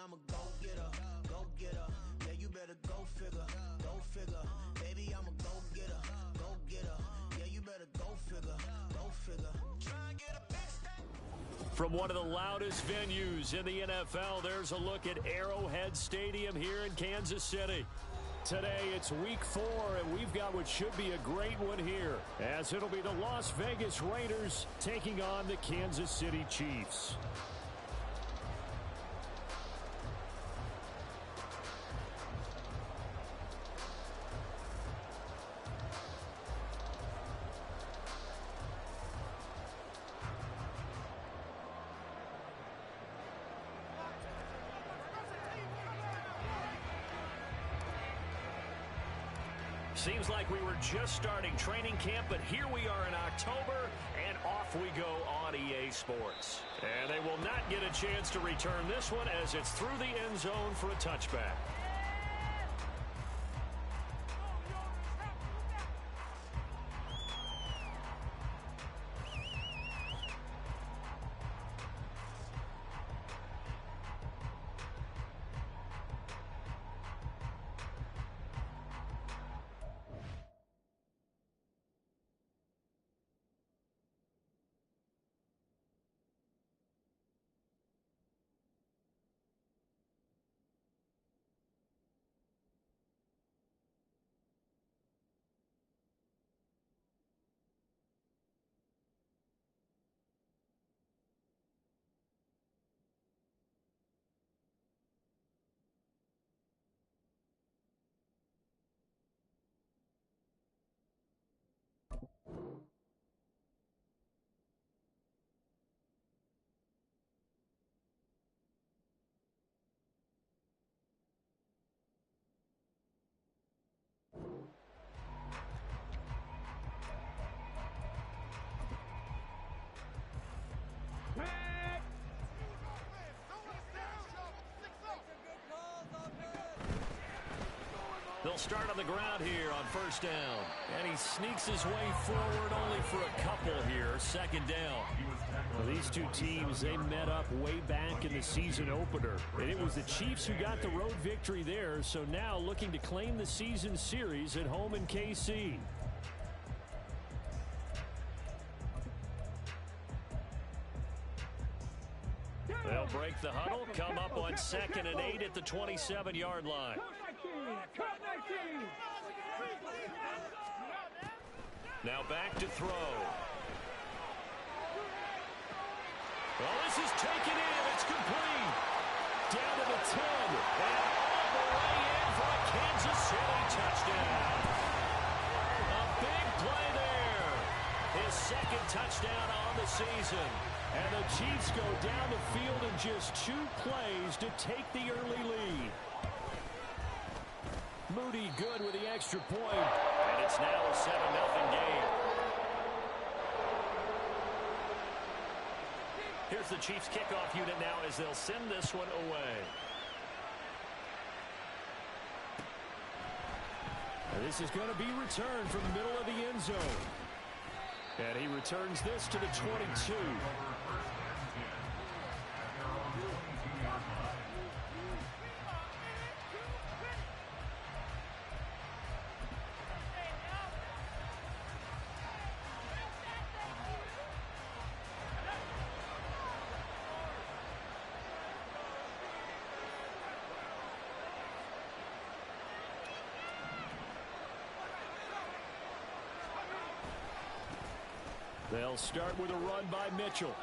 I'm a go-getter, go-getter. Yeah, you better go figure, go figure. Baby, I'm a go-getter, go-getter. Yeah, you better go figure, go figure. Try and get a big step. From one of the loudest venues in the NFL, there's a look at Arrowhead Stadium here in Kansas City. Today, it's week 4, and we've got what should be a great one here, as it'll be the Las Vegas Raiders taking on the Kansas City Chiefs. Seems like we were just starting training camp, but here we are in October, and off we go on EA Sports. And they will not get a chance to return this one as it's through the end zone for a touchback. They'll start on the ground here on first down. And he sneaks his way forward only for a couple here. Second down. Well, these two teams, they met up way back in the season opener. And it was the Chiefs who got the road victory there. So now looking to claim the season series at home in KC. They'll break the huddle, come up on 2nd and 8 at the 27-yard line. Now back to throw. Well, this is taken in. It's complete. Down to the 10. And all the way in for a Kansas City touchdown. A big play there. His second touchdown on the season. And the Chiefs go down the field in just 2 plays to take the early lead. Moody good with the extra point. And it's now a 7-0 game. Here's the Chiefs kickoff unit now as they'll send this one away. And this is going to be returned from the middle of the end zone. And he returns this to the 22. They'll start with a run by Mitchell.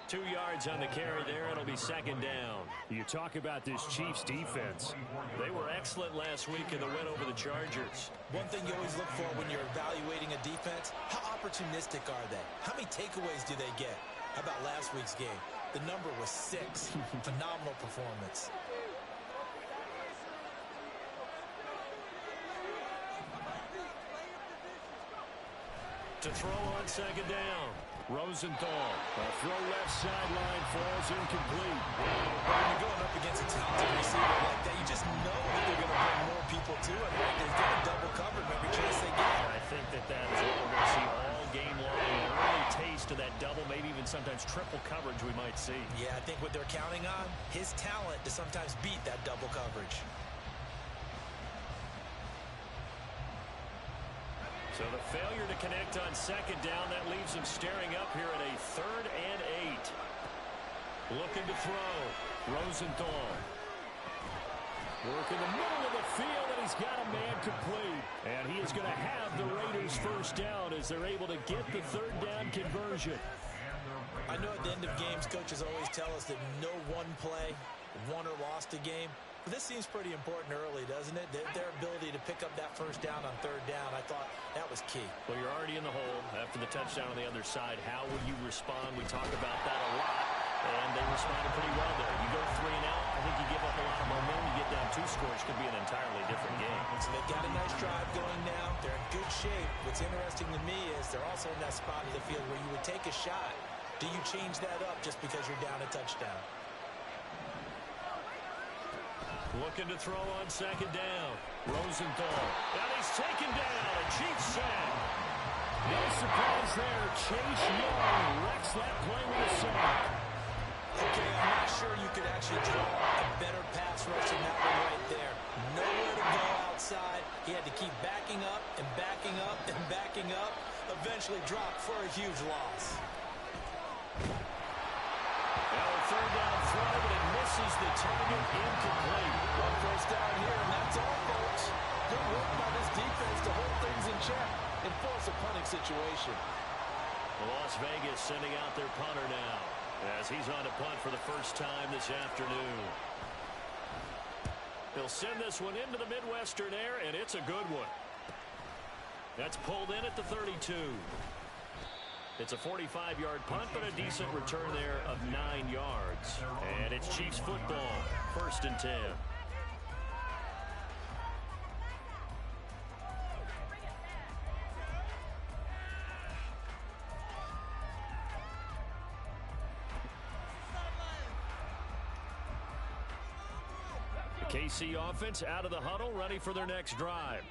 2 yards on the carry there. It'll be second down. You talk about this Chiefs defense. They were excellent last week in the win over the Chargers. One thing you always look for when you're evaluating a defense, how opportunistic are they? How many takeaways do they get? How about last week's game? The number was 6. Phenomenal performance. To throw on second down. Rosenthal. A throw left sideline falls incomplete. When you're going up against a talented receiver like that, you just know that they're going to bring more people to it. Right? They're going to double cover every chance they get. I think that is what we're going to see all game long. An early taste of that double, maybe even sometimes triple triple coverage we might see. Yeah, I think what they're counting on, his talent to sometimes beat that double coverage. So the failure to connect on second down, that leaves him staring up here at a 3rd and 8. Looking to throw. Rosenthal. Work in the middle of the field, and he's got a man complete. And he is going to have the Raiders first down as they're able to get the 3rd down conversion. I know at the end of games, coaches always tell us that no one play won or lost a game. But this seems pretty important early, doesn't it? Their ability to pick up that first down on 3rd down, I thought that was key. Well, you're already in the hole after the touchdown on the other side. How will you respond? We talk about that a lot, and they responded pretty well there. You go 3 and out, I think you give up a lot of momentum. You get down 2 scores, could be an entirely different game. So they've got a nice drive going now. They're in good shape. What's interesting to me is they're also in that spot of the field where you would take a shot. Do you change that up just because you're down a touchdown? Looking to throw on 2nd down. Rosenthal. And he's taken down. A Chiefs sack. No surprise there. Chase Young wrecks that play with a sack. Okay, I'm not sure you could actually draw a better pass rush than that one right there. Nowhere to go outside. He had to keep backing up and backing up and backing up. Eventually dropped for a huge loss. Now a 3rd down throw, but it misses the target, incomplete. 1 first down here, and that's all, folks. Good work by this defense to hold things in check and force a punting situation. Las Vegas sending out their punter now as he's on to punt for the first time this afternoon. He'll send this one into the Midwestern air, and it's a good one. That's pulled in at the 32. It's a 45-yard punt, but a decent return there of 9 yards. And it's Chiefs football, 1st and 10. The KC offense out of the huddle, ready for their next drive.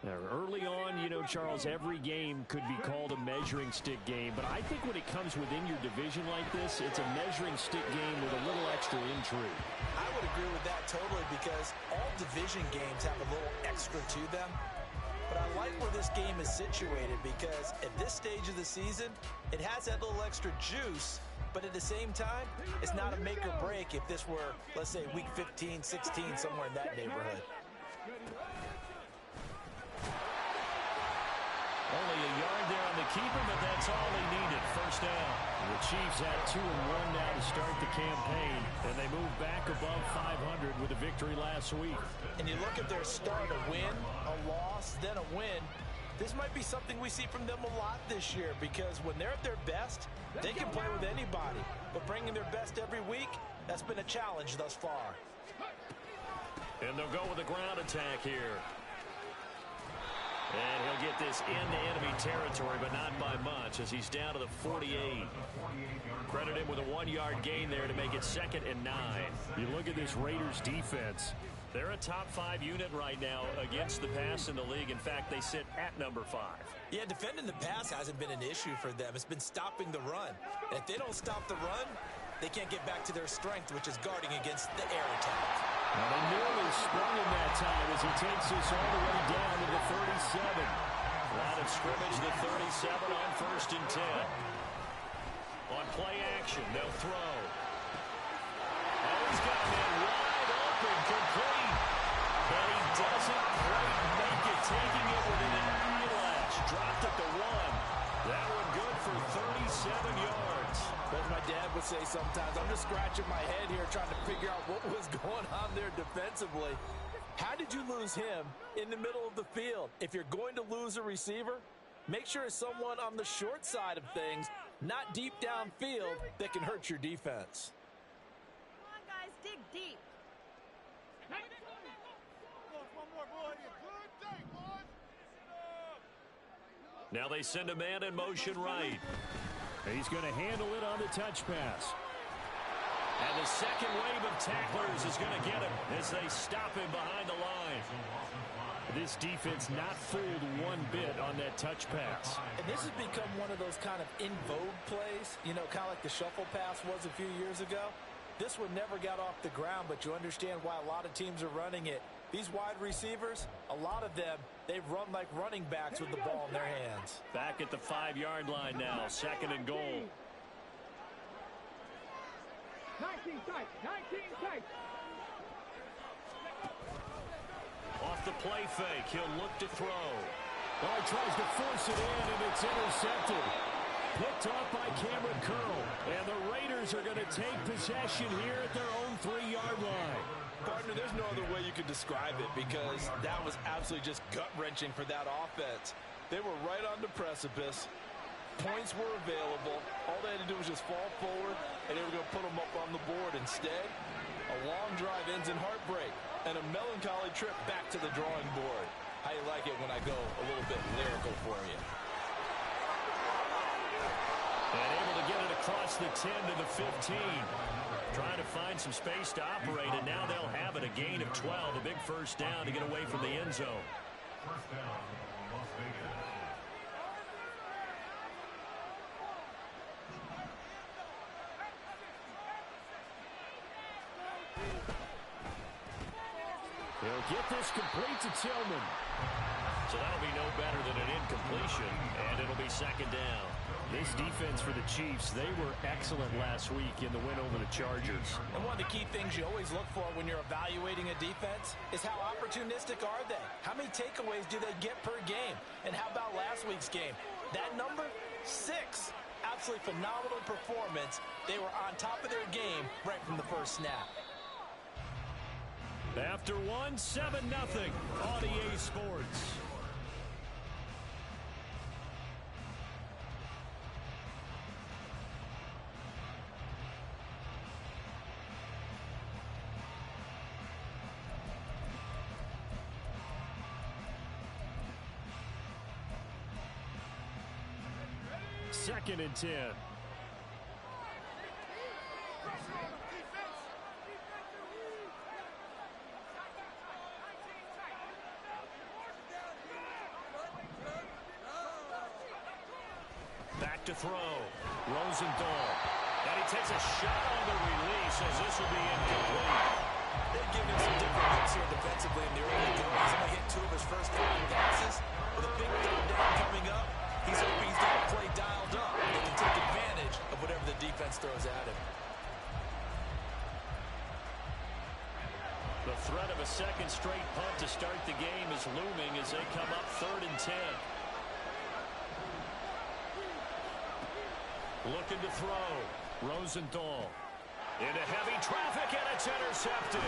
Now, early on, you know, Charles, every game could be called a measuring stick game, but I think when it comes within your division like this, it's a measuring stick game with a little extra intrigue. I would agree with that totally because all division games have a little extra to them. But I like where this game is situated because at this stage of the season, it has that little extra juice, but at the same time, it's not a make or break if this were, let's say, week 15, 16, somewhere in that neighborhood. Only a yard there on the keeper, but that's all they needed. First down. The Chiefs had 2-1 now to start the campaign, and they moved back above 500 with a victory last week. And you look at their start, a win, a loss, then a win. This might be something we see from them a lot this year because when they're at their best, they can play with anybody. But bringing their best every week, that's been a challenge thus far. And they'll go with a ground attack here. And he'll get this into enemy territory, but not by much as he's down to the 48. Credit him with a 1-yard gain there to make it 2nd and 9. You look at this Raiders defense. They're a top 5 unit right now against the pass in the league. In fact, they sit at number 5. Yeah, defending the pass hasn't been an issue for them. It's been stopping the run. And if they don't stop the run, they can't get back to their strength, which is guarding against the air attack. Well, they nearly sprung him that time as he takes this all the way down to the 37. Line of scrimmage, the 37 on 1st and 10. On play action, they'll throw. Oh, he's got a man wide open, complete. But he doesn't quite make it, taking it with an eyelash. Dropped at the 1. That one good for 37 yards. As my dad would say sometimes, I'm just scratching my head here trying to figure out what was going on there defensively. How did you lose him in the middle of the field? If you're going to lose a receiver, make sure it's someone on the short side of things, not deep downfield, that can hurt your defense. Come on, guys, dig deep. Now they send a man in motion right. He's going to handle it on the touch pass. And the second wave of tacklers is going to get him as they stop him behind the line. This defense not fooled one bit on that touch pass. And this has become one of those kind of in vogue plays, you know, kind of like the shuffle pass was a few years ago. This one never got off the ground, but you understand why a lot of teams are running it. These wide receivers, a lot of them, they've run like running backs with the ball in their hands. Back at the 5-yard line now, 2nd and goal. 19 tight, 19 tight. Off the play fake, he'll look to throw. Oh, he tries to force it in, and it's intercepted. Picked off by Cameron Curl. And the Raiders are going to take possession here at their own 3-yard line. Partner, there's no other way you could describe it because that was absolutely just gut-wrenching for that offense. They were right on the precipice. Points were available. All they had to do was just fall forward, and they were going to put them up on the board. Instead, a long drive ends in heartbreak and a melancholy trip back to the drawing board. How you like it when I go a little bit lyrical for you? And able to get it across the 10 to the 15. Trying to find some space to operate, and now they'll have it. A gain of 12, a big first down to get away from the end zone. First down, Las Vegas. He'll get this complete to Tillman. So that'll be no better than an incompletion, and it'll be 2nd down. This defense for the Chiefs, they were excellent last week in the win over the Chargers. And one of the key things you always look for when you're evaluating a defense is how opportunistic are they? How many takeaways do they get per game? And how about last week's game? That number, 6. Absolutely phenomenal performance. They were on top of their game right from the first snap. After 1, 7-0 on EA Sports. Second and 10. Back to throw. Rosenthal. And he takes a shot on the release as this will be incomplete. They've given him some different looks here defensively in the early goings. He's going to hit 2 of his first 5 passes. With a big 3rd down coming up, he's hoping he's got a play dialed up. They can take advantage of whatever the defense throws at him. The threat of a second straight punt to start the game is looming as they come up 3rd and 10. Looking to throw. Rosenthal. Into heavy traffic, and it's intercepted.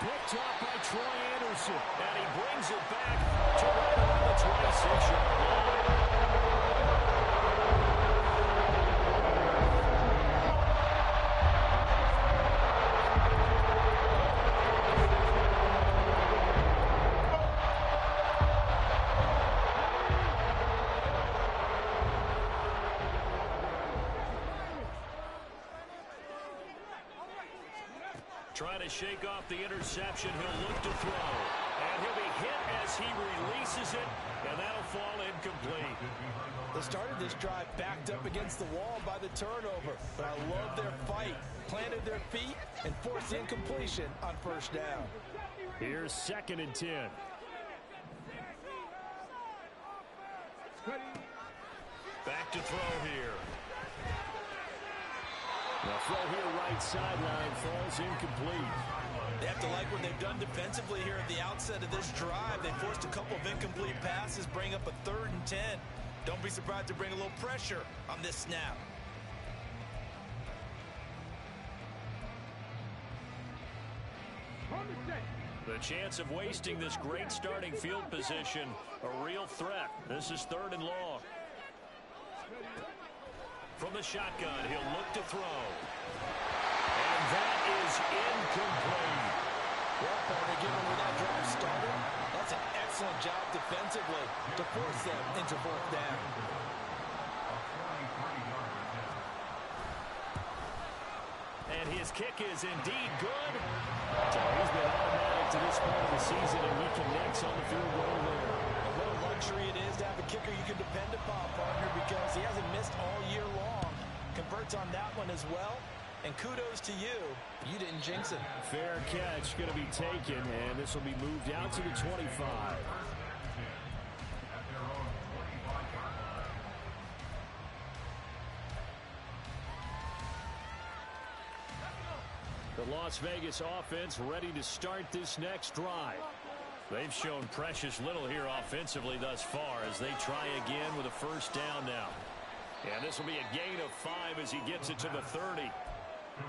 Picked off by Troy Anderson. And he brings it back to right around the 26-yard line. Trying to shake off the interception. He'll look to throw. And he'll be hit as he releases it. And that'll fall incomplete. They started this drive backed up against the wall by the turnover. But I love their fight. Planted their feet and forced the incompletion on 1st down. Here's 2nd and 10. Back to throw here. The throw here right sideline falls incomplete. They have to like what they've done defensively here at the outset of this drive. They forced a couple of incomplete passes, bring up a 3rd and 10. Don't be surprised to bring a little pressure on this snap. The chance of wasting this great starting field position, a real threat. This is 3rd and long. From the shotgun, he'll look to throw. And that is incomplete. Well, partner, given where that drive started, that's an excellent job defensively to force them into 4th down. And his kick is indeed good. So he's been automatically get to this point of the season, and he connects on the field goal there. And what a luxury it is to have a kicker you can depend upon, partner, because he hasn't missed all year long. Converts on that one as well. And kudos to you. You didn't jinx it. Fair catch going to be taken, and this will be moved out to the 25. The Las Vegas offense ready to start this next drive. They've shown precious little here offensively thus far as they try again with a first down now. And this will be a gain of 5 as he gets it to the 30.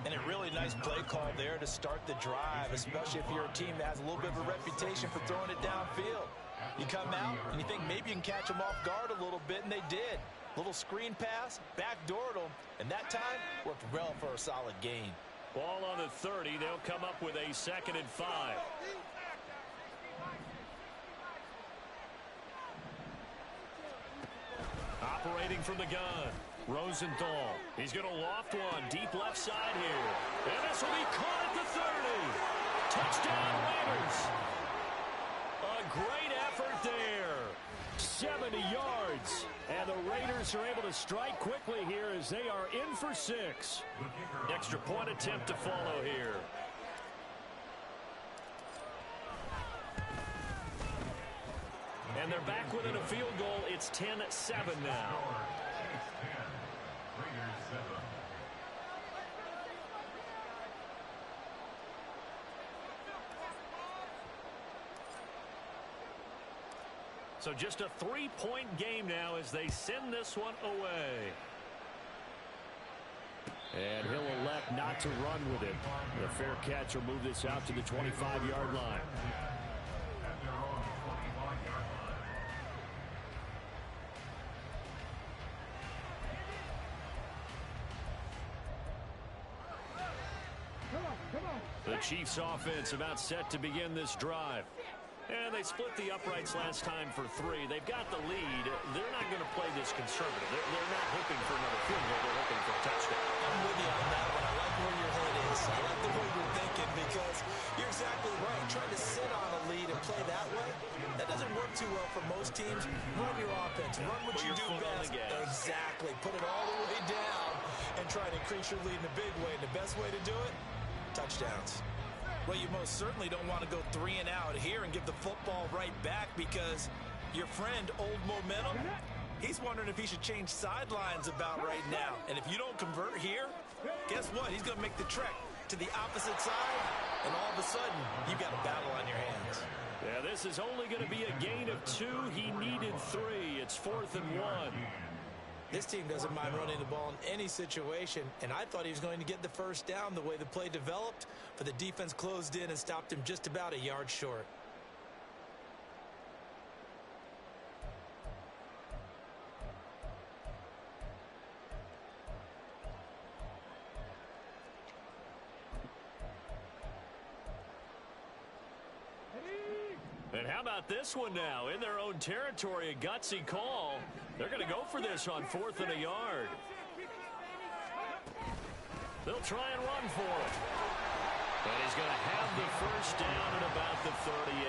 And a really nice play call there to start the drive, especially if you're a team that has a little bit of a reputation for throwing it downfield. You come out and you think maybe you can catch them off guard a little bit, and they did. Little screen pass, backdoored them, and that time worked well for a solid gain. Ball on the 30. They'll come up with a 2nd and 5. Operating from the gun. Rosenthal. He's going to loft one deep left side here. And this will be caught at the 30. Touchdown Raiders. A great effort there. 70 yards. And the Raiders are able to strike quickly here as they are in for 6. Extra point attempt to follow here. And they're back within a field goal. It's 10-7 now. So just a 3-point game now as they send this one away. And he'll elect not to run with it. The fair catch will move this out to the 25-yard line. The Chiefs offense about set to begin this drive. And they split the uprights last time for 3. They've got the lead. They're not going to play this conservative. They're not hoping for another field goal. They're hoping for a touchdown. I'm with you on that one. I like where your head is. I like the way you're thinking because you're exactly right. Trying to sit on a lead and play that way, that doesn't work too well for most teams. Run your offense. Run what you do best. Exactly. Put it all the way down and try to increase your lead in a big way. And the best way to do it, touchdowns. Well, you most certainly don't want to go 3 and out here and give the football right back because your friend, Old Momentum, he's wondering if he should change sidelines about right now. And if you don't convert here, guess what? He's going to make the trek to the opposite side, and all of a sudden, you've got a battle on your hands. Yeah, this is only going to be a gain of 2. He needed 3. It's 4th and 1. This team doesn't mind running the ball in any situation, and I thought he was going to get the first down the way the play developed, but the defense closed in and stopped him just about a yard short. And how about this one now? In their own territory, a gutsy call. They're going to go for this on 4th and a yard. They'll try and run for it. And he's going to have the first down at about the 38.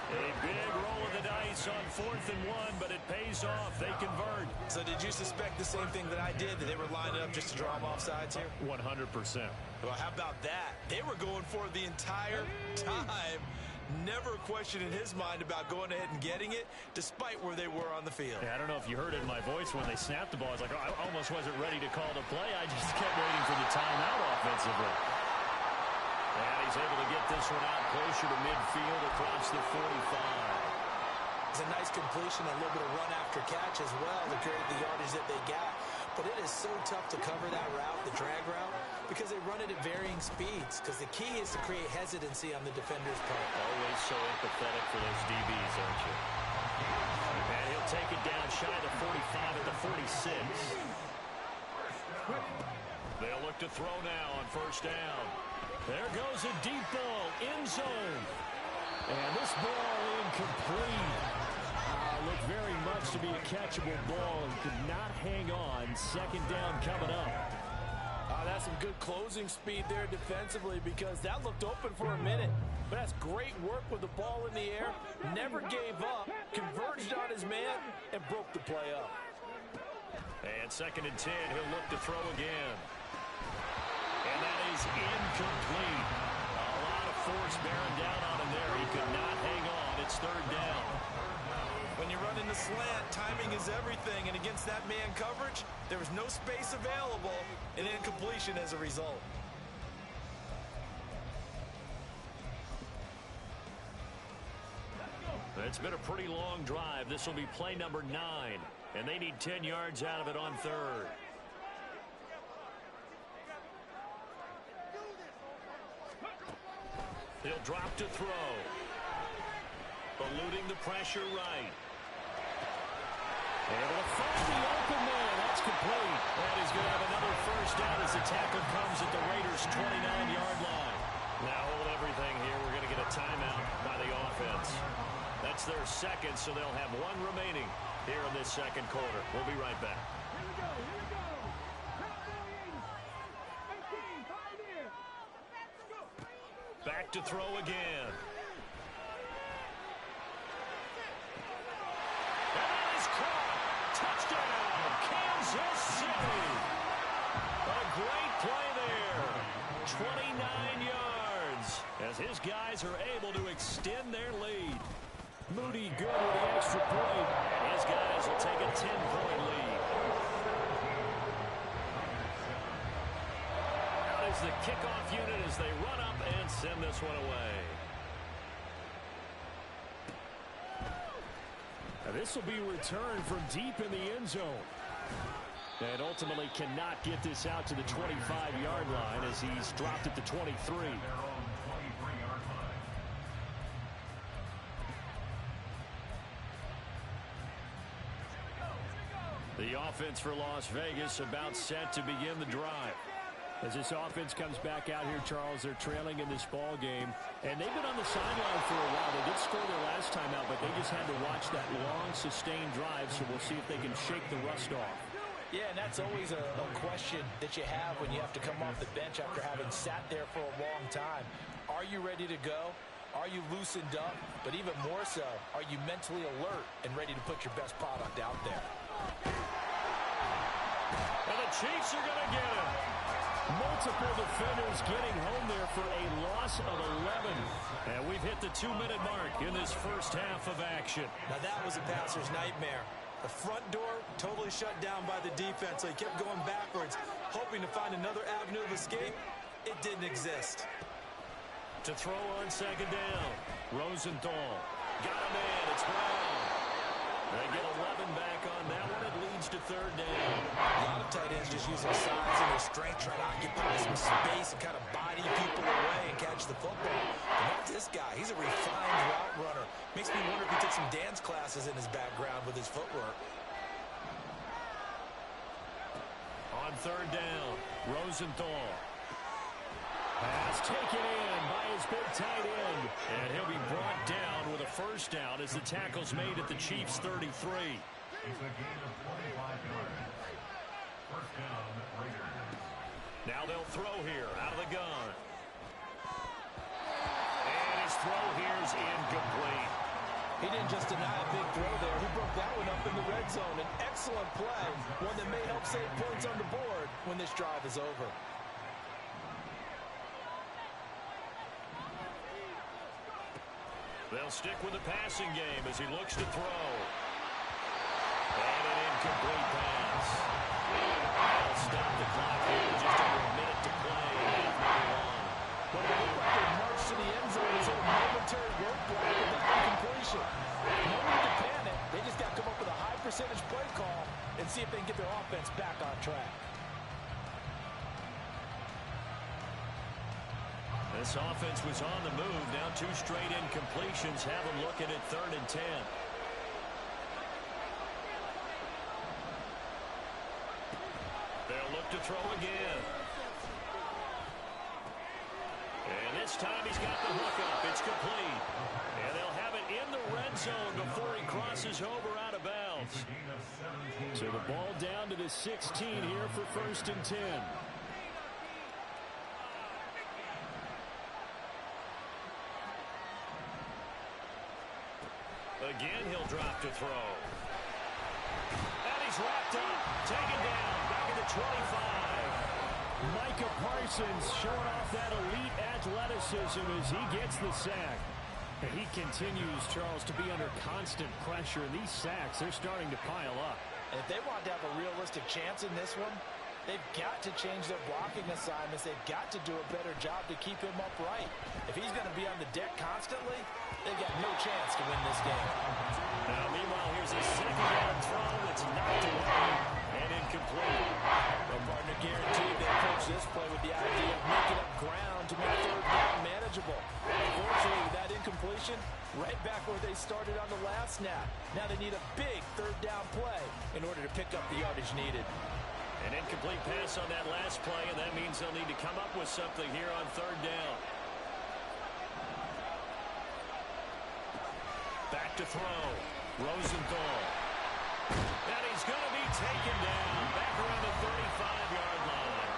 A big roll of the dice on 4th and 1, but it pays off. They convert. So did you suspect the same thing that I did, that they were lining up just to draw them off sides here? 100%. Well, how about that? They were going for it the entire time. Never a question in his mind about going ahead and getting it, despite where they were on the field. Yeah, I don't know if you heard it in my voice when they snapped the ball. I was like, oh, I almost wasn't ready to call the play. I just kept waiting for the timeout offensively. And he's able to get this one out closer to midfield across the 45. It's a nice completion, a little bit of run after catch as well to create the yardage that they got. But it is so tough to cover that route, the drag route, because they run it at varying speeds. Because the key is to create hesitancy on the defender's part. Always so empathetic for those DBs, aren't you? And he'll take it down shy of the 45 at the 46. They'll look to throw now on first down. There goes a deep ball, end zone. And this ball incomplete. Looked very much to be a catchable ball and could not hang on. 2nd down coming up. That's some good closing speed there defensively because that looked open for a minute. But that's great work with the ball in the air. Never gave up, converged on his man, and broke the play up. And 2nd and 10, he'll look to throw again. And that is incomplete. A lot of force bearing down on him there. He could not hang on. It's 3rd down. When you run in the slant, timing is everything. And against that man coverage, there was no space available, and incompletion as a result. It's been a pretty long drive. This will be play number 9. And they need 10 yards out of it on 3rd. He'll drop to throw. Eluding the pressure right. Able to find the open man. That's complete. And he's going to have another first down as the tackle comes at the Raiders' 29-yard line. Now hold everything here. We're going to get a timeout by the offense. That's their 2nd, so they'll have 1 remaining here in this 2nd quarter. We'll be right back. Here we go. Back to throw again. And that is caught. Touchdown, Kansas City. A great play there. 29 yards as his guys are able to extend their lead. Moody good with the extra point. His guys will take a 10-point lead. Out is the kickoff unit as they run up and send this one away. Now this will be returned from deep in the end zone. And ultimately cannot get this out to the 25-yard line as he's dropped at the 23. The offense for Las Vegas about set to begin the drive. As this offense comes back out here, Charles, they're trailing in this ball game, and they've been on the sideline for a while. They did score their last time out, but they just had to watch that long, sustained drive, so we'll see if they can shake the rust off. Yeah, and that's always a question that you have when you have to come off the bench after having sat there for a long time. Are you ready to go? Are you loosened up? But even more so, are you mentally alert and ready to put your best product out there? And the Chiefs are going to get him. Multiple defenders getting home there for a loss of 11. And we've hit the 2-minute mark in this first half of action. Now that was a passer's nightmare. The front door totally shut down by the defense, so he kept going backwards, hoping to find another avenue of escape. It didn't exist. To throw on 2nd down, Rosenthal. Got a man, it's Brown. They get 11 back on that one. It leads to 3rd down. A lot of tight ends just using size and their strength, trying to occupy some space and kind of body people away and catch the football. But not this guy. He's a refined route runner. Makes me wonder if he took some dance classes in his background with his footwork. On 3rd down, Rosenthal. Pass taken in by his big tight end. And he'll be brought down with a first down as the tackle's made at the Chiefs' 33. It's a gain of 25 yards. First down, Raiders. Now they'll throw here out of the gun. And his throw here is incomplete. He didn't just deny a big throw there. He broke that one up in the red zone. An excellent play, one that may help save points on the board when this drive is over. They'll stick with the passing game as he looks to throw. And an incomplete pass. They'll stop the clock here. Just under a minute to play. But it looked like they marched to the end zone as a momentary roadblock with that incompletion. No need to panic. They just got to come up with a high percentage play call and see if they can get their offense back on track. This offense was on the move. Now 2 straight incompletions have them looking at 3rd and 10. They'll look to throw again. And this time he's got the hookup. It's complete. And they'll have it in the red zone before he crosses over out of bounds. So the ball down to the 16 here for 1st and 10. Again, he'll drop to throw. And he's wrapped up, taken down, back at the 25. Micah Parsons showing off that elite athleticism as he gets the sack. And he continues, Charles, to be under constant pressure. And these sacks, they're starting to pile up. And if they want to have a realistic chance in this one, they've got to change their blocking assignments. They've got to do a better job to keep him upright. If he's going to be on the deck constantly, they've got no chance to win this game. Now, meanwhile, here's a second down throw that's knocked away and incomplete. The partner guaranteed they approach this play with the idea of making up ground to make third down manageable. Unfortunately, with that incompletion, right back where they started on the last snap. Now they need a big third down play in order to pick up the yardage needed. An incomplete pass on that last play, and that means they'll need to come up with something here on third down. Back to throw. Rosenthal. And he's going to be taken down back around the 35-yard line.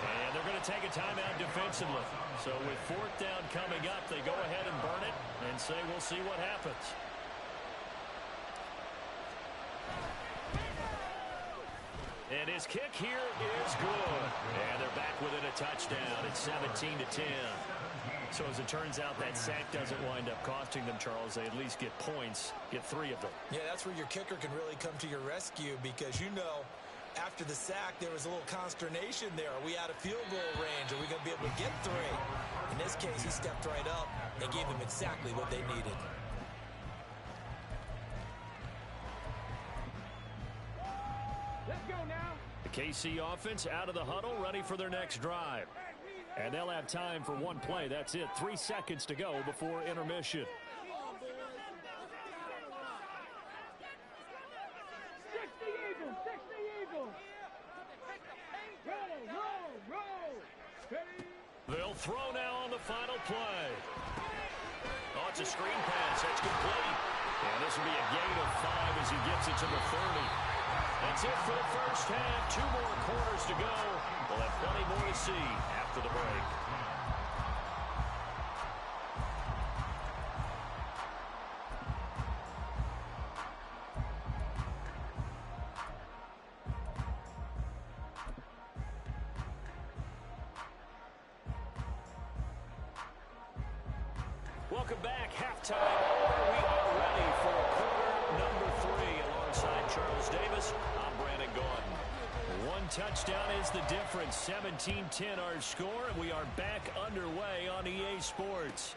And they're going to take a timeout defensively. So with fourth down coming up, they go ahead and burn it and say we'll see what happens. And his kick here is good. And they're back within a touchdown. It's 17-10. So as it turns out, that sack doesn't wind up costing them, Charles. They at least get points, get 3 of them. Yeah, that's where your kicker can really come to your rescue because, you know, after the sack, there was a little consternation there. Are we out of field goal range? Are we going to be able to get 3? In this case, he stepped right up and gave them exactly what they needed. Let's go now. The KC offense out of the huddle, ready for their next drive. And they'll have time for one play. That's it. 3 seconds to go before intermission. 60 Eagles, 60 Eagles. Roll, roll, roll. Ready? They'll throw now on the final play. Oh, it's a screen pass. That's complete. And this will be a gain of 5 as he gets it to the 30. That's it for the first half. 2 more quarters to go. We'll have plenty more to see after the break. Welcome back. Halftime over. We are ready for quarter number 3 alongside Charles Davis. I'm Brandon Gordon. 1 touchdown is the difference. 17-10 our score, and we are back underway on EA Sports.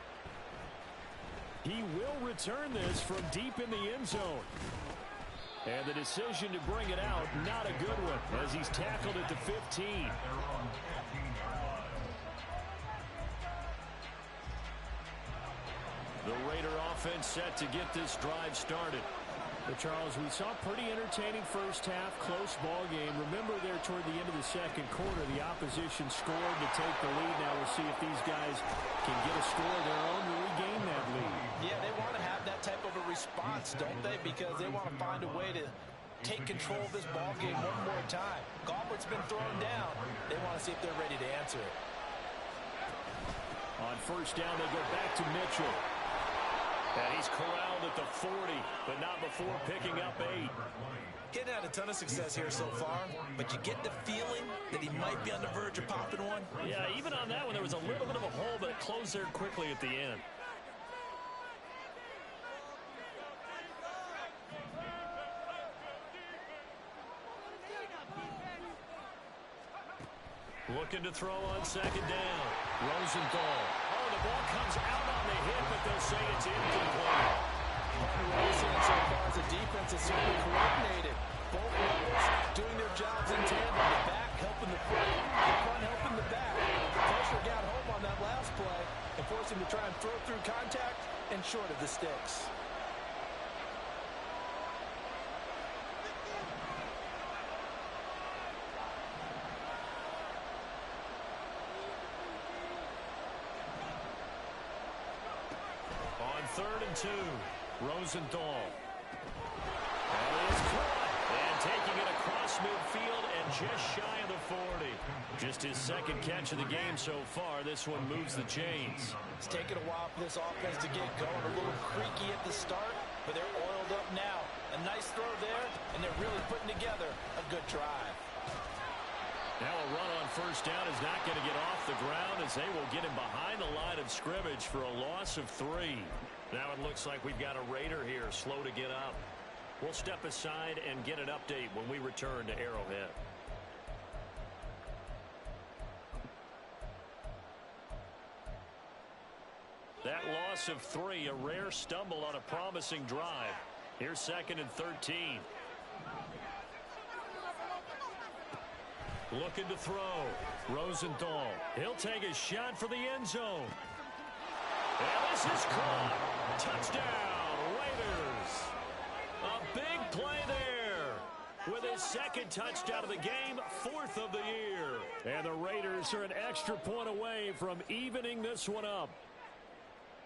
He will return this from deep in the end zone. And the decision to bring it out, not a good one, as he's tackled at the 15. The Raider offense set to get this drive started. But Charles, we saw a pretty entertaining first half, close ball game. Remember there toward the end of the second quarter, the opposition scored to take the lead. Now we'll see if these guys can get a score of their own to regain that lead. Yeah, they want to have that type of a response, don't they? Because they want to find a way to take control of this ball game one more time. Gauntlet's been thrown down. They want to see if they're ready to answer it. On first down, they go back to Mitchell. And he's corralled at the 40, but not before picking up 8. Getting had a ton of success here so far, but you get the feeling that he might be on the verge of popping one. Yeah, even on that one, there was a little bit of a hole, but it closed there quickly at the end. Looking to throw on second down. Rosenthal. Oh, the ball comes out on the hit, but they'll say it's incomplete. What we're seeing so far as a defense is certainly coordinated. Both levels doing their jobs in tandem. The back helping the front, the front helping the back. The pressure got home on that last play and forced him to try and throw through contact and short of the sticks. Third and 2. Rosenthal. And it's caught. And taking it across midfield and just shy of the 40. Just his second catch of the game so far. This one moves the chains. It's taken a while for this offense to get going. A little creaky at the start, but they're oiled up now. A nice throw there, and they're really putting together a good drive. Now a run on first down is not going to get off the ground as they will get him behind the line of scrimmage for a loss of 3. Now it looks like we've got a Raider here slow to get up. We'll step aside and get an update when we return to Arrowhead. That loss of 3, a rare stumble on a promising drive. Here's 2nd and 13. Looking to throw. Rosenthal. He'll take a shot for the end zone. And this is caught. Touchdown, Raiders. A big play there. With his 2nd touchdown of the game, 4th of the year. And the Raiders are an extra point away from evening this one up.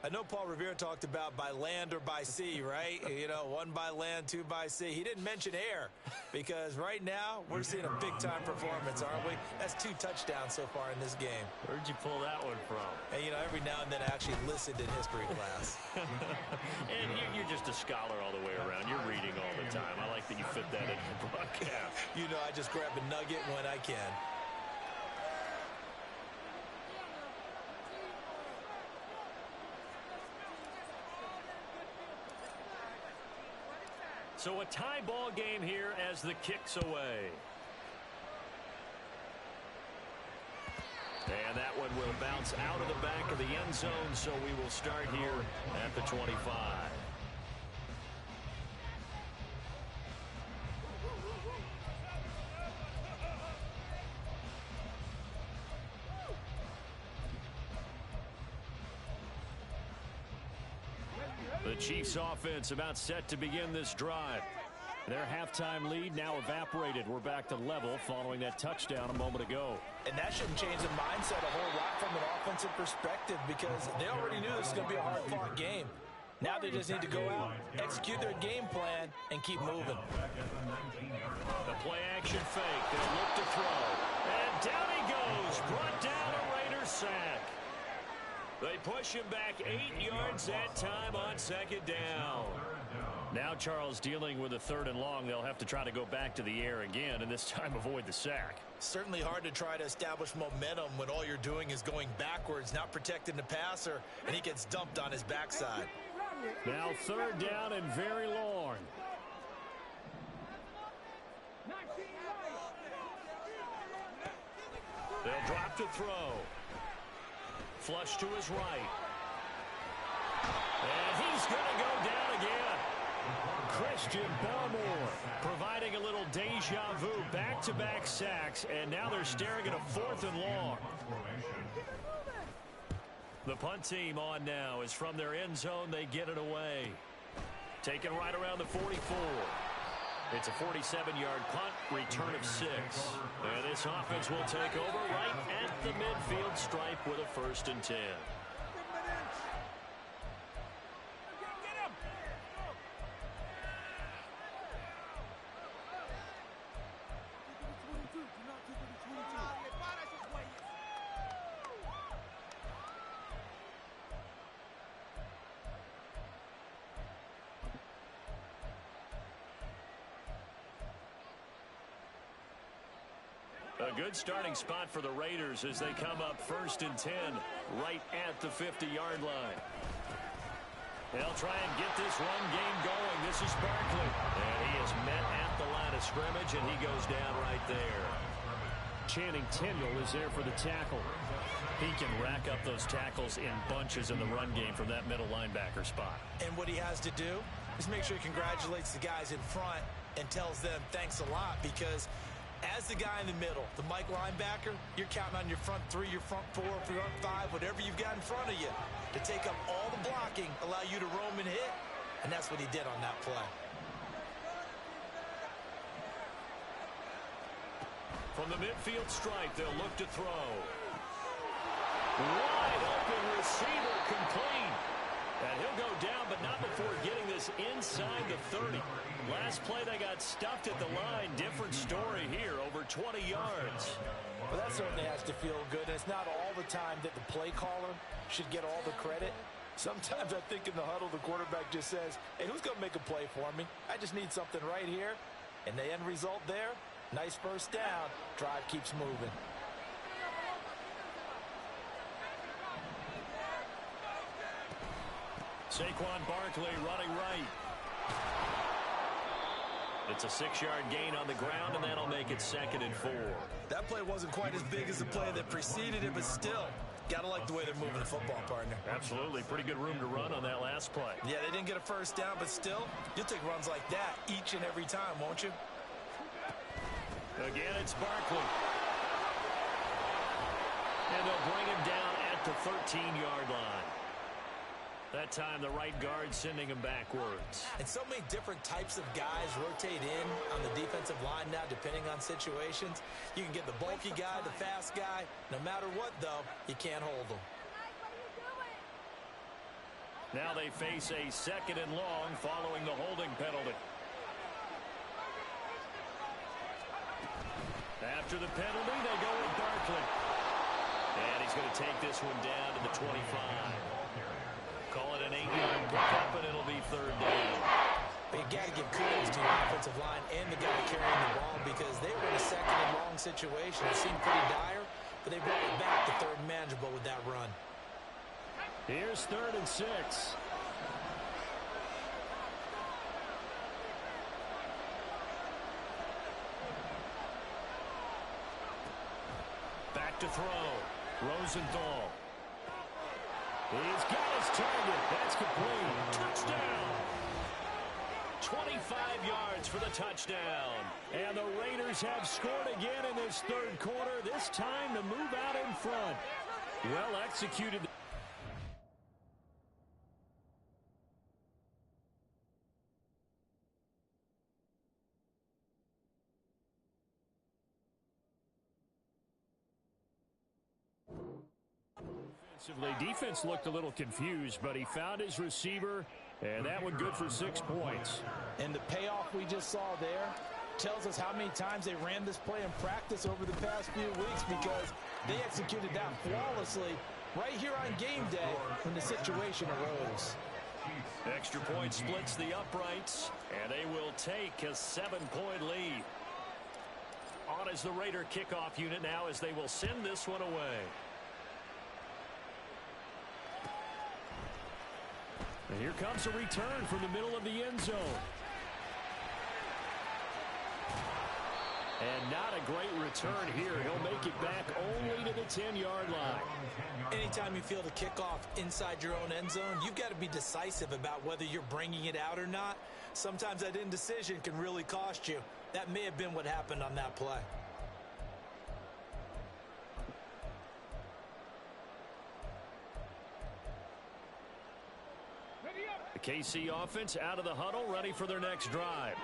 I know Paul Revere talked about by land or by sea, right? You know, 1 by land, 2 by sea. He didn't mention air because right now we're seeing a big-time performance, aren't we? That's 2 touchdowns so far in this game. Where'd you pull that one from? And, you know, every now and then I actually listened in history class. And you're just a scholar all the way around. You're reading all the time. I like that you fit that in your broadcast. You know, I just grab a nugget when I can. So a tie ball game here as the kick's away. And that one will bounce out of the back of the end zone, so we will start here at the 25. The Chiefs offense about set to begin this drive. Their halftime lead now evaporated. We're back to level following that touchdown a moment ago. And that shouldn't change the mindset a whole lot from an offensive perspective because they already knew this was going to be a hard-fought game. Now they just need to go out, execute their game plan, and keep moving. The play-action fake. They'll look to throw. And down he goes. Brought down a Raider sack. They push him back 8 yards that time on 2nd down. Now Charles dealing with a 3rd and long. They'll have to try to go back to the air again and this time avoid the sack. Certainly hard to try to establish momentum when all you're doing is going backwards, not protecting the passer, and he gets dumped on his backside. Now 3rd down and very long. They'll drop to throw. Flush to his right. And he's going to go down again. Christian Barmore providing a little deja vu. Back-to-back sacks, and now they're staring at a 4th and long. The punt team on now is from their end zone. They get it away. Taken right around the 44. It's a 47-yard punt, return of 6. And this offense will take over right at the midfield stripe with a 1st and 10. A good starting spot for the Raiders as they come up 1st and 10 right at the 50-yard line. They'll try and get this run game going. This is Barkley. And he is met at the line of scrimmage, and he goes down right there. Channing Tindall is there for the tackle. He can rack up those tackles in bunches in the run game from that middle linebacker spot. And what he has to do is make sure he congratulates the guys in front and tells them thanks a lot because as the guy in the middle, the Mike linebacker, you're counting on your front 3, your front 4, front 5, whatever you've got in front of you to take up all the blocking, allow you to roam and hit, and that's what he did on that play. From the midfield stripe, they'll look to throw. Wide open receiver complete. And he'll go down, but not before getting this inside the 30. Last play, they got stuffed at the line. Different story here, over 20 yards. Well, that certainly has to feel good. And it's not all the time that the play caller should get all the credit. Sometimes I think in the huddle, the quarterback just says, hey, who's going to make a play for me? I just need something right here. And the end result there, nice first down. Drive keeps moving. Saquon Barkley running right. It's a 6-yard gain on the ground, and that'll make it 2nd and 4. That play wasn't quite as big as the play that preceded it, but still, gotta like the way they're moving the football, partner. Absolutely. Pretty good room to run on that last play. Yeah, they didn't get a first down, but still, you'll take runs like that each and every time, won't you? Again, it's Barkley. And they'll bring him down at the 13-yard line. That time, the right guard sending him backwards. And so many different types of guys rotate in on the defensive line now, depending on situations. You can get the bulky guy, the fast guy. No matter what, though, you can't hold them. Now they face a 2nd and long following the holding penalty. After the penalty, they go with Barkley. And he's going to take this one down to the 25. Call it an 8-yard pickup, and it'll be 3rd down. But you got to give kudos to your offensive line and the guy carrying the ball because they were in a 2nd and long situation. It seemed pretty dire, but they brought it back to 3rd and manageable with that run. Here's 3rd and 6. Back to throw. Rosenthal. He's got his target. That's complete. Touchdown. 25 yards for the touchdown. And the Raiders have scored again in this 3rd quarter. This time to move out in front. Well executed. Defense looked a little confused, but he found his receiver, and that one good for 6 points. And the payoff we just saw there tells us how many times they ran this play in practice over the past few weeks because they executed that flawlessly right here on game day when the situation arose. Extra point splits the uprights, and they will take a 7-point lead. On is the Raider kickoff unit now as they will send this one away. And here comes a return from the middle of the end zone. And not a great return here. He'll make it back only to the 10-yard line. Anytime you feel the kickoff inside your own end zone, you've got to be decisive about whether you're bringing it out or not. Sometimes that indecision can really cost you. That may have been what happened on that play. The KC offense out of the huddle, ready for their next drive.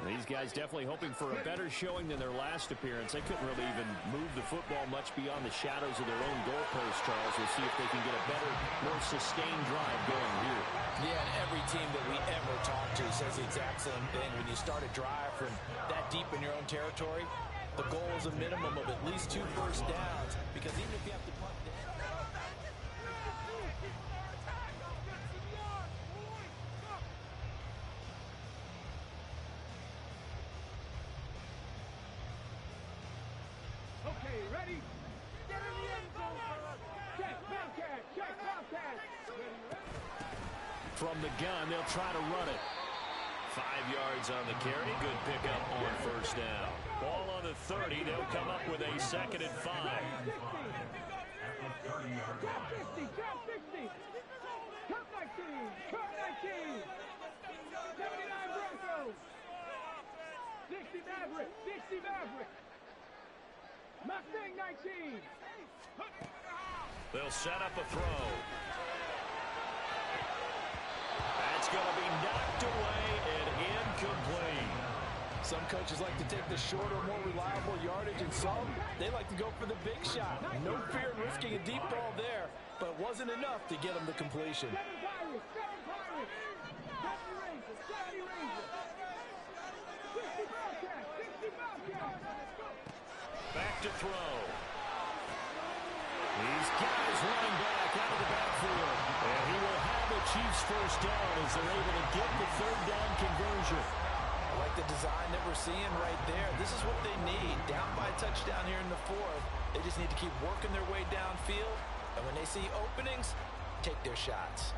These guys definitely hoping for a better showing than their last appearance. They couldn't really even move the football much beyond the shadows of their own goalpost, Charles. We'll see if they can get a better, more sustained drive going here. Yeah, and every team that we ever talk to says the exact same thing. When you start a drive from that deep in your own territory, the goal is a minimum of at least 2 first downs, because even if you have to punt the end. Okay, ready? Get in the end zone. Check, Bobcat. Check, Bobcat. From the gun, they'll try to run it. 5 yards on the carry. Good pickup on first down. Ball on the 30. They'll come up with a 2nd and 5. Drop 50, drop 60. Cut 19, cut 19. 79 Broncos. 60 Maverick, 60 Maverick. Mustang 19. They'll set up a throw. That's going to be knocked away and incomplete. Some coaches like to take the shorter, more reliable yardage, and some, they like to go for the big shot. No fear in risking a deep ball there, but it wasn't enough to get them to completion. 7 Pirates, 7 Pirates. 70 Rangers, 70 Rangers. 60 Bobcats, 60 Bobcats. Back to throw. He's got his running back out of the backfield, and he will Chiefs first down as they're able to get the third down conversion. I like the design that we're seeing right there. This is what they need. Down by a touchdown here in the fourth. They just need to keep working their way downfield. And when they see openings, take their shots.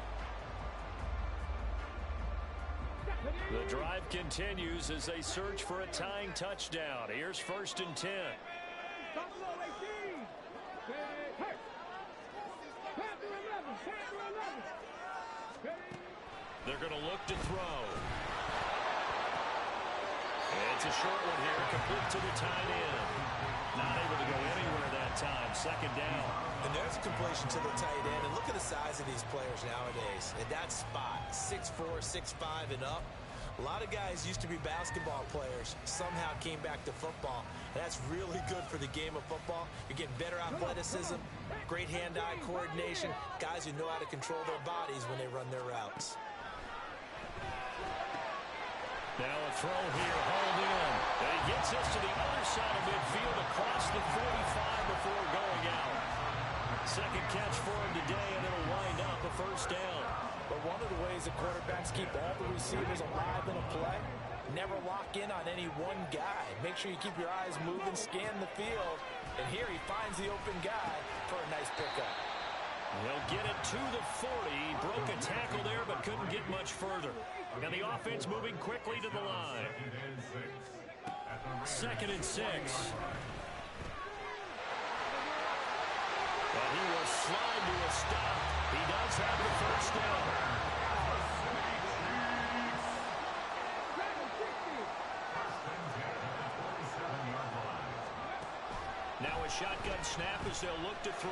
The drive continues as they search for a tying touchdown. Here's 1st and 10. They're going to look to throw. It's a short one here, complete to the tight end. Not able to go anywhere that time. 2nd down. And there's a completion to the tight end. And look at the size of these players nowadays. In that spot, 6'4", 6'5", and up. A lot of guys used to be basketball players, somehow came back to football. And that's really good for the game of football. You're getting better athleticism, great hand-eye coordination, guys who know how to control their bodies when they run their routes. Now a throw here, hauled in. And he gets us to the other side of midfield across the 45 before going out. Second catch for him today, and it'll wind up a 1st down. But one of the ways the quarterbacks keep all the receivers alive in a play, never lock in on any one guy. Make sure you keep your eyes moving, scan the field. And here he finds the open guy for a nice pickup. He'll get it to the 40. Broke a tackle there, but couldn't get much further. Now the offense moving quickly to the line. 2nd and 6. And he will slide to a stop. He does have the 1st down. Now a shotgun snap as they'll look to throw.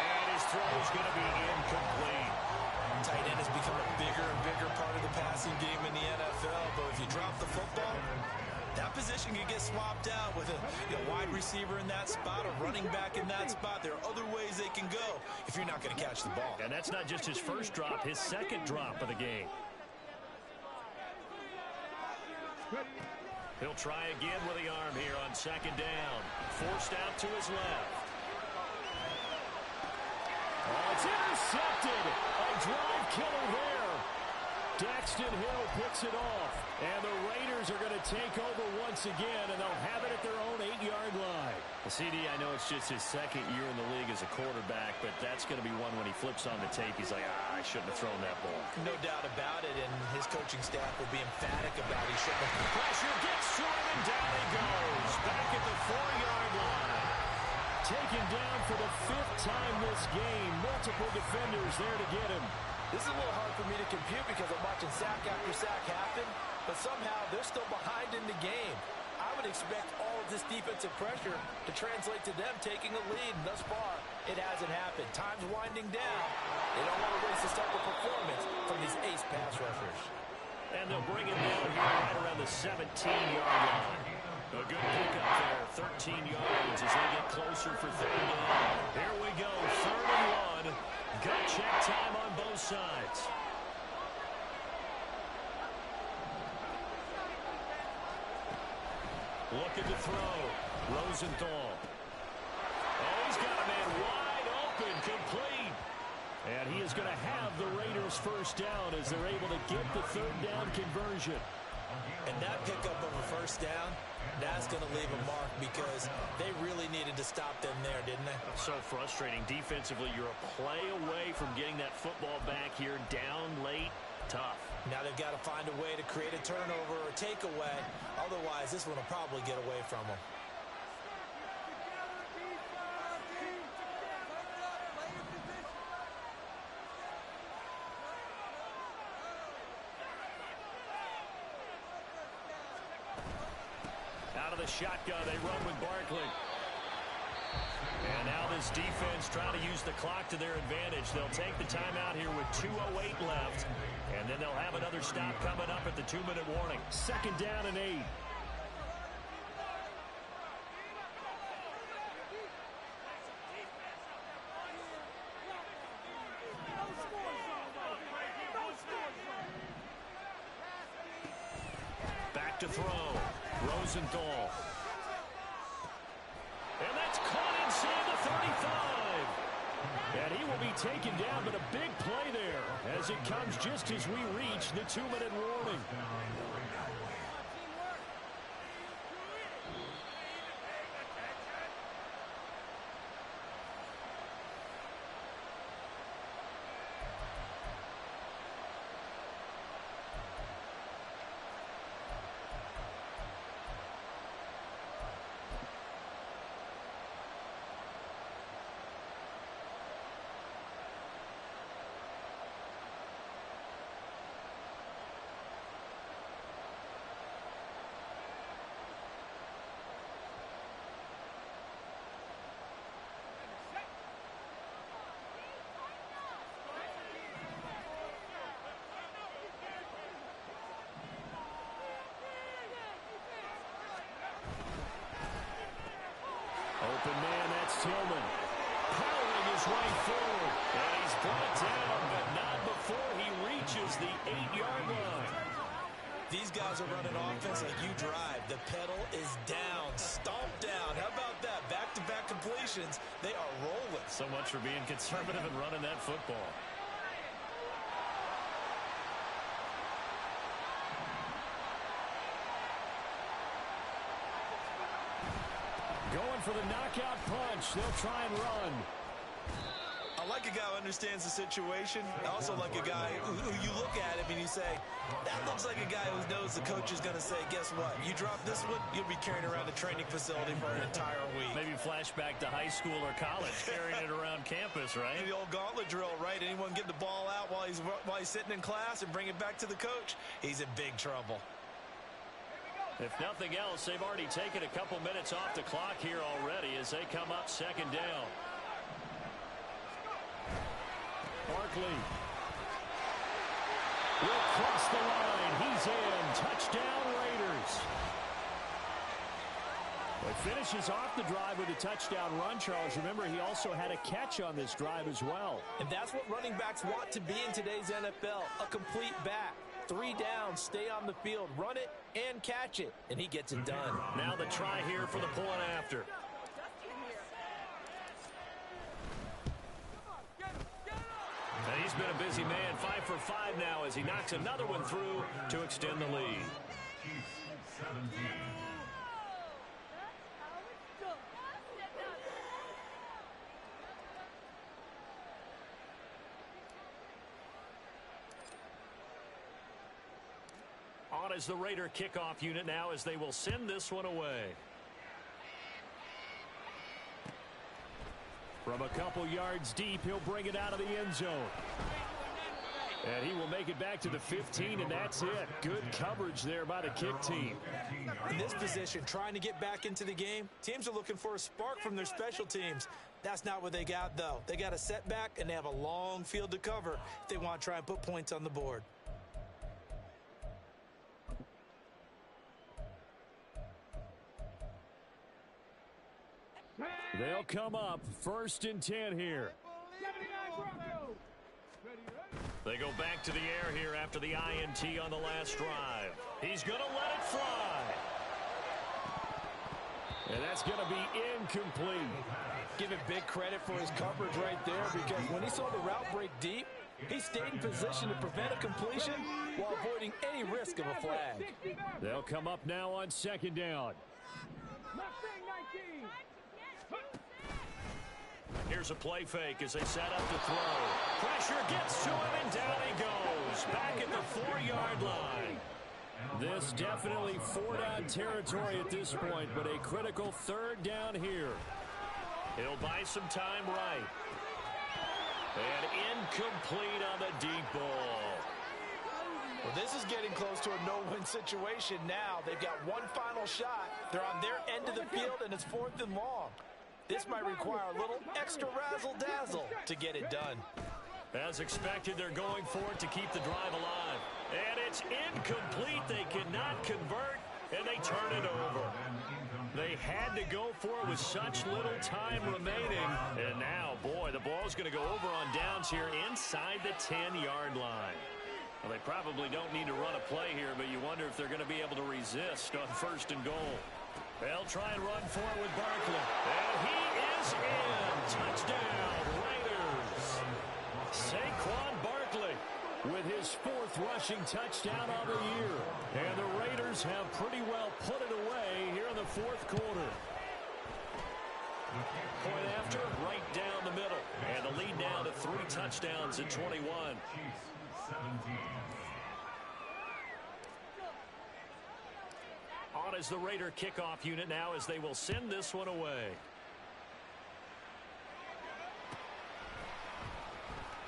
And his throw is going to be incomplete. Tight end has become a bigger and bigger part of the passing game in the NFL. But if you drop the football, that position can get swapped out with a wide receiver in that spot, a running back in that spot. There are other ways they can go if you're not going to catch the ball. And that's not just his first drop, his 2nd drop of the game. He'll try again with the arm here on 2nd down. Forced out to his left. Oh, it's intercepted. A drive killer there. Daxton Hill picks it off. And the Raiders are going to take over once again, and they'll have it at their own 8-yard line. Well, CD, I know it's just his 2nd year in the league as a quarterback, but that's going to be one when he flips on the tape. He's like, I shouldn't have thrown that ball. No doubt about it, and his coaching staff will be emphatic about he shouldn't have. Pressure gets to him, and down he goes. Back at the 4-yard line. Taken down for the 5th time this game. Multiple defenders there to get him. This is a little hard for me to compute because I'm watching sack after sack happen, but somehow they're still behind in the game. I would expect all of this defensive pressure to translate to them taking a lead, and thus far, it hasn't happened. Time's winding down. They don't want to waste the start of performance from these ace pass rushers. And they'll bring it down here right around the 17-yard line. A good pickup there, 13 yards as they get closer for 3rd down. Here we go, 3rd and 1. Gut check time on both sides. Looking to throw. Rosenthal. Oh, he's got a man wide open, complete. And he is going to have the Raiders' 1st down as they're able to get the 3rd down conversion. And that pickup of a 1st down, that's going to leave a mark because they really needed to stop them there, didn't they? So frustrating. Defensively, you're a play away from getting that football back here down late. Tough. Now they've got to find a way to create a turnover or takeaway. Otherwise, this one will probably get away from them. Out of the shotgun, they run with Barkley. And now this defense trying to use the clock to their advantage. They'll take the timeout here with 2:08 left. And then they'll have another stop coming up at the 2-minute warning. 2nd down and 8. Back to throw. Rosenthal. And that's caught inside the 35. And he will be taken down, but a big play there as it comes just as we reach the 2-minute warning. Open man, that's Tillman. Powering his way forward. And he's brought down, but not before he reaches the 8-yard line. These guys are running offense like you drive. The pedal is down, stomped down. How about that? Back-to-back completions. They are rolling. So much for being conservative and running that football. Going for the knockout punch. They'll try and run. I like a guy who understands the situation. I also like a guy who you look at him and you say, that looks like a guy who knows the coach is going to say, guess what? You drop this one, you'll be carrying around the training facility for an entire week. Maybe flashback to high school or college, carrying it around campus, right? The old gauntlet drill, right? Anyone get the ball out while he's sitting in class and bring it back to the coach? He's in big trouble. If nothing else, they've already taken a couple minutes off the clock here already as they come up second down. Barkley will cross the line. He's in. Touchdown, Raiders. Well, he finishes off the drive with a touchdown run, Charles. Remember, he also had a catch on this drive as well. And that's what running backs want to be in today's NFL, a complete back. 3 downs, stay on the field, run it, and catch it. And he gets it done. Now the try here for the point after. And he's been a busy man, 5 for 5 now as he knocks another one through to extend the lead. Chiefs 17. On as the Raider kickoff unit now as they will send this one away. From a couple yards deep, he'll bring it out of the end zone. And he will make it back to the 15, and that's it. Good coverage there by the kick team. In this position, trying to get back into the game, teams are looking for a spark from their special teams. That's not what they got, though. They got a setback, and they have a long field to cover if they want to try and put points on the board. They'll come up 1st and 10 here. They go back to the air here after the INT on the last drive. He's going to let it fly. And that's going to be incomplete. Give him big credit for his coverage right there because when he saw the route break deep, he stayed in position to prevent a completion while avoiding any risk of a flag. They'll come up now on 2nd down. Here's a play fake as they set up to throw. Pressure gets to him, and down he goes. Back at the 4-yard line. This definitely 4-down territory at this point, but a critical 3rd down here. He'll buy some time right. And incomplete on the deep ball. Well, this is getting close to a no-win situation now. They've got one final shot. They're on their end of the field, and it's 4th and long. This might require a little extra razzle-dazzle to get it done. As expected, they're going for it to keep the drive alive. And it's incomplete. They cannot convert, and they turn it over. They had to go for it with such little time remaining. And now, boy, the ball's going to go over on downs here inside the 10-yard line. Well, they probably don't need to run a play here, but you wonder if they're going to be able to resist on 1st and goal. They'll try and run for it with Barkley. And he is in. Touchdown, Raiders. Saquon Barkley with his 4th rushing touchdown on the year. And the Raiders have pretty well put it away here in the 4th quarter. Point after, right down the middle. And the lead now to 3 touchdowns at 21. Chiefs 17. On is the Raider kickoff unit now as they will send this one away.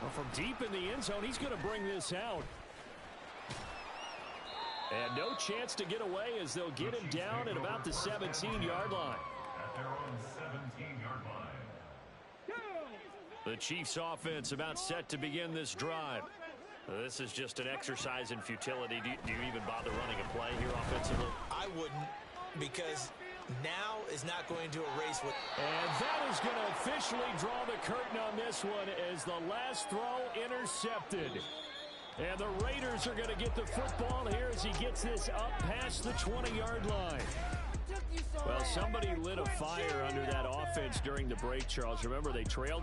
Well, from deep in the end zone, he's going to bring this out. And no chance to get away as they'll get him down at about the 17-yard line. At their own 17-yard line. The Chiefs offense about set to begin this drive. This is just an exercise in futility. Do you even bother running a play here offensively? I wouldn't, because now is not going to erase what... And that is going to officially draw the curtain on this one as the last throw intercepted. And the Raiders are going to get the football here as he gets this up past the 20-yard line. Well, somebody lit a fire under that offense during the break, Charles. Remember, they trailed